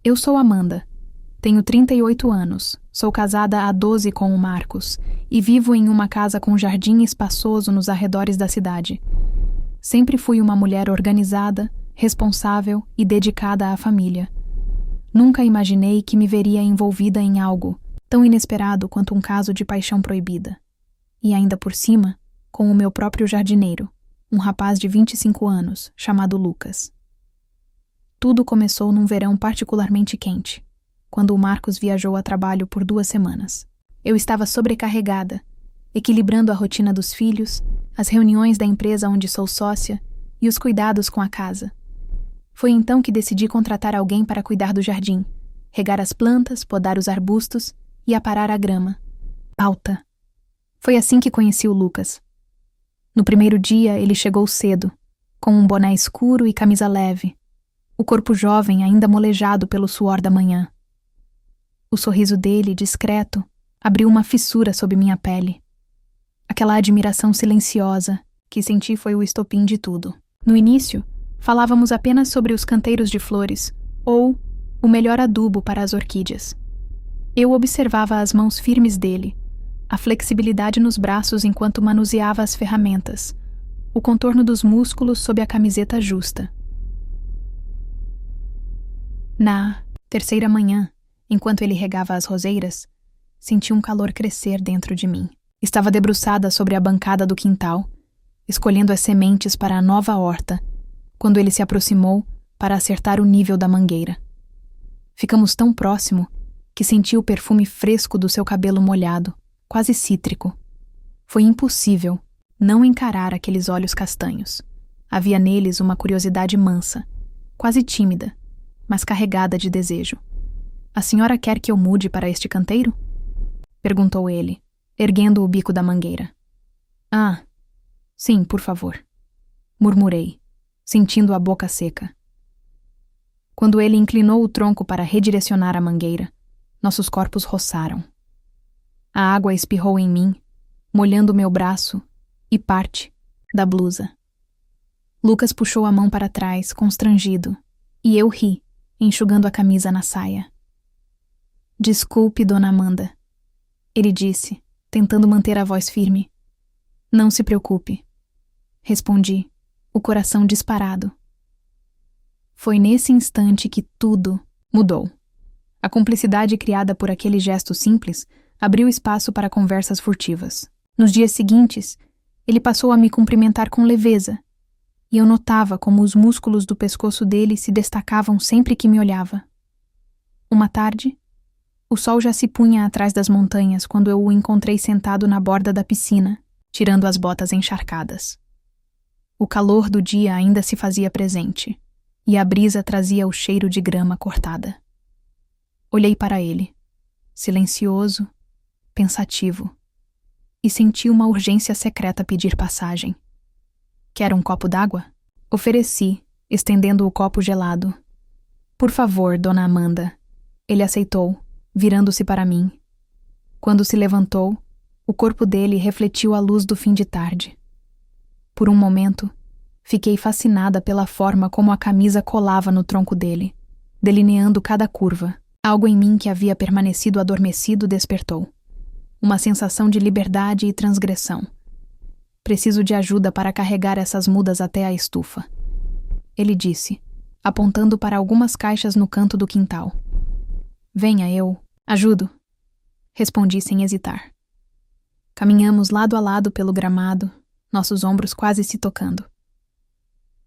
Eu sou Amanda. Tenho 38 anos, sou casada há 12 com o Marcos e vivo em uma casa com jardim espaçoso nos arredores da cidade. Sempre fui uma mulher organizada, responsável e dedicada à família. Nunca imaginei que me veria envolvida em algo tão inesperado quanto um caso de paixão proibida. E ainda por cima, com o meu próprio jardineiro, um rapaz de 25 anos, chamado Lucas. Tudo começou num verão particularmente quente, quando o Marcos viajou a trabalho por 2 semanas. Eu estava sobrecarregada, equilibrando a rotina dos filhos, as reuniões da empresa onde sou sócia e os cuidados com a casa. Foi então que decidi contratar alguém para cuidar do jardim, regar as plantas, podar os arbustos e aparar a grama. Alta. Foi assim que conheci o Lucas. No primeiro dia, ele chegou cedo, com um boné escuro e camisa leve, o corpo jovem ainda molejado pelo suor da manhã. O sorriso dele, discreto, abriu uma fissura sob minha pele. Aquela admiração silenciosa que senti foi o estopim de tudo. No início, falávamos apenas sobre os canteiros de flores, ou o melhor adubo para as orquídeas. Eu observava as mãos firmes dele, a flexibilidade nos braços enquanto manuseava as ferramentas, o contorno dos músculos sob a camiseta justa. Na 3ª manhã, enquanto ele regava as roseiras, senti um calor crescer dentro de mim. Estava debruçada sobre a bancada do quintal, escolhendo as sementes para a nova horta, quando ele se aproximou para acertar o nível da mangueira. Ficamos tão próximo que senti o perfume fresco do seu cabelo molhado, quase cítrico. Foi impossível não encarar aqueles olhos castanhos. Havia neles uma curiosidade mansa, quase tímida, mas carregada de desejo. "A senhora quer que eu mude para este canteiro?" perguntou ele, erguendo o bico da mangueira. "Ah, sim, por favor", murmurei, sentindo a boca seca. Quando ele inclinou o tronco para redirecionar a mangueira, nossos corpos roçaram. A água espirrou em mim, molhando meu braço e parte da blusa. Lucas puxou a mão para trás, constrangido, e eu ri, enxugando a camisa na saia. "Desculpe, dona Amanda", ele disse, tentando manter a voz firme. "Não se preocupe", respondi, o coração disparado. Foi nesse instante que tudo mudou. A cumplicidade criada por aquele gesto simples abriu espaço para conversas furtivas. Nos dias seguintes, ele passou a me cumprimentar com leveza, e eu notava como os músculos do pescoço dele se destacavam sempre que me olhava. Uma tarde, o sol já se punha atrás das montanhas quando eu o encontrei sentado na borda da piscina, tirando as botas encharcadas. O calor do dia ainda se fazia presente, e a brisa trazia o cheiro de grama cortada. Olhei para ele, silencioso, pensativo, e senti uma urgência secreta pedir passagem. "Quer um copo d'água?" Ofereci, estendendo o copo gelado. "Por favor, dona Amanda." Ele aceitou, virando-se para mim. Quando se levantou, o corpo dele refletiu a luz do fim de tarde. Por um momento, fiquei fascinada pela forma como a camisa colava no tronco dele, delineando cada curva. Algo em mim que havia permanecido adormecido despertou. Uma sensação de liberdade e transgressão. "Preciso de ajuda para carregar essas mudas até a estufa", ele disse, apontando para algumas caixas no canto do quintal. "Venha, eu ajudo", respondi sem hesitar. Caminhamos lado a lado pelo gramado, nossos ombros quase se tocando.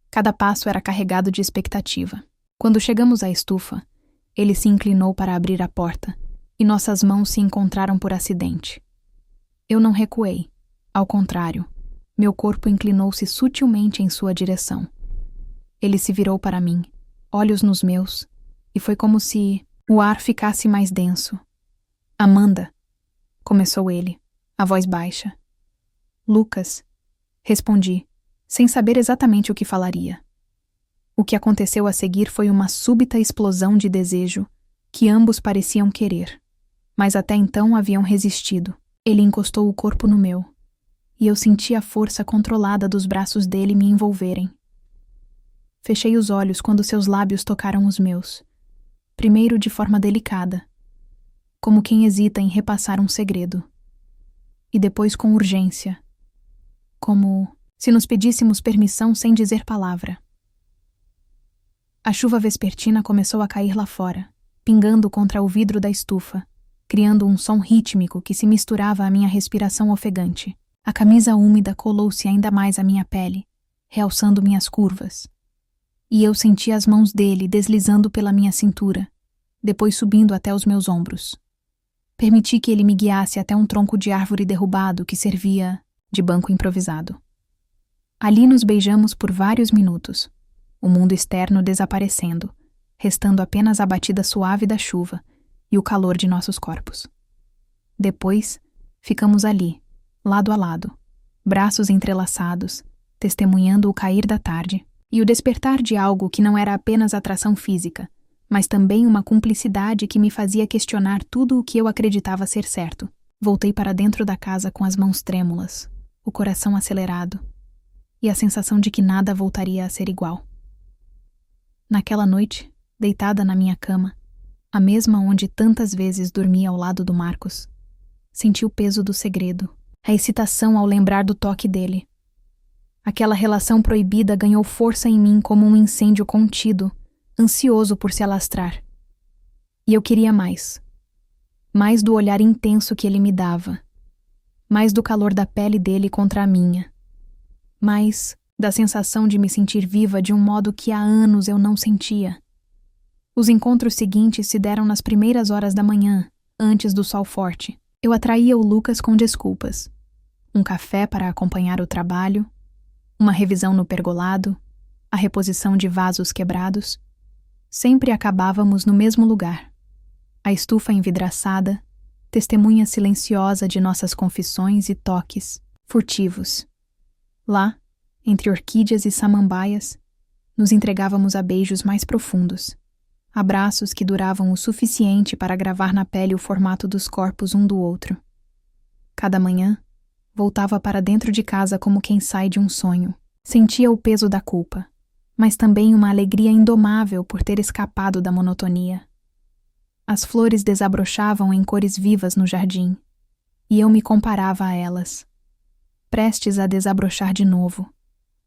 Cada passo era carregado de expectativa. Quando chegamos à estufa, ele se inclinou para abrir a porta, e nossas mãos se encontraram por acidente. Eu não recuei, ao contrário, meu corpo inclinou-se sutilmente em sua direção. Ele se virou para mim, olhos nos meus, e foi como se o ar ficasse mais denso. "Amanda", começou ele, a voz baixa. "Lucas", respondi, sem saber exatamente o que falaria. O que aconteceu a seguir foi uma súbita explosão de desejo que ambos pareciam querer, mas até então haviam resistido. Ele encostou o corpo no meu, e eu senti a força controlada dos braços dele me envolverem. Fechei os olhos quando seus lábios tocaram os meus, primeiro de forma delicada, como quem hesita em repassar um segredo, e depois com urgência, como se nos pedíssemos permissão sem dizer palavra. A chuva vespertina começou a cair lá fora, pingando contra o vidro da estufa, criando um som rítmico que se misturava à minha respiração ofegante. A camisa úmida colou-se ainda mais à minha pele, realçando minhas curvas. E eu senti as mãos dele deslizando pela minha cintura, depois subindo até os meus ombros. Permiti que ele me guiasse até um tronco de árvore derrubado que servia de banco improvisado. Ali nos beijamos por vários minutos, o mundo externo desaparecendo, restando apenas a batida suave da chuva e o calor de nossos corpos. Depois, ficamos ali, lado a lado, braços entrelaçados, testemunhando o cair da tarde e o despertar de algo que não era apenas atração física, mas também uma cumplicidade que me fazia questionar tudo o que eu acreditava ser certo. Voltei para dentro da casa com as mãos trêmulas, o coração acelerado, e a sensação de que nada voltaria a ser igual. Naquela noite, deitada na minha cama, a mesma onde tantas vezes dormia ao lado do Marcos, senti o peso do segredo, a excitação ao lembrar do toque dele. Aquela relação proibida ganhou força em mim como um incêndio contido, ansioso por se alastrar. E eu queria mais. Mais do olhar intenso que ele me dava. Mais do calor da pele dele contra a minha. Mais da sensação de me sentir viva de um modo que há anos eu não sentia. Os encontros seguintes se deram nas primeiras horas da manhã, antes do sol forte. Eu atraía o Lucas com desculpas. Um café para acompanhar o trabalho, uma revisão no pergolado, a reposição de vasos quebrados. Sempre acabávamos no mesmo lugar. A estufa envidraçada, testemunha silenciosa de nossas confissões e toques, furtivos. Lá, entre orquídeas e samambaias, nos entregávamos a beijos mais profundos. Abraços que duravam o suficiente para gravar na pele o formato dos corpos um do outro. Cada manhã, voltava para dentro de casa como quem sai de um sonho. Sentia o peso da culpa, mas também uma alegria indomável por ter escapado da monotonia. As flores desabrochavam em cores vivas no jardim, e eu me comparava a elas, prestes a desabrochar de novo,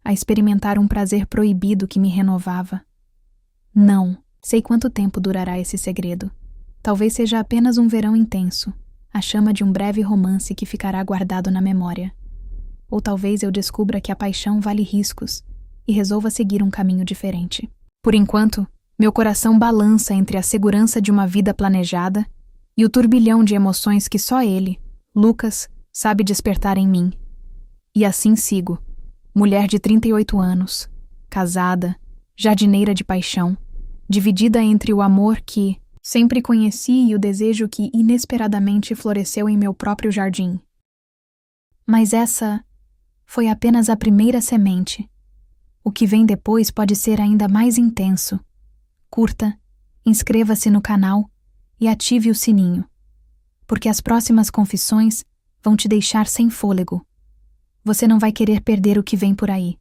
a experimentar um prazer proibido que me renovava. Não, sei quanto tempo durará esse segredo. Talvez seja apenas um verão intenso, a chama de um breve romance que ficará guardado na memória. Ou talvez eu descubra que a paixão vale riscos e resolva seguir um caminho diferente. Por enquanto, meu coração balança entre a segurança de uma vida planejada e o turbilhão de emoções que só ele, Lucas, sabe despertar em mim. E assim sigo, mulher de 38 anos, casada, jardineira de paixão, dividida entre o amor que sempre conheci e o desejo que inesperadamente floresceu em meu próprio jardim. Mas essa foi apenas a primeira semente. O que vem depois pode ser ainda mais intenso. Curta, inscreva-se no canal e ative o sininho, porque as próximas confissões vão te deixar sem fôlego. Você não vai querer perder o que vem por aí.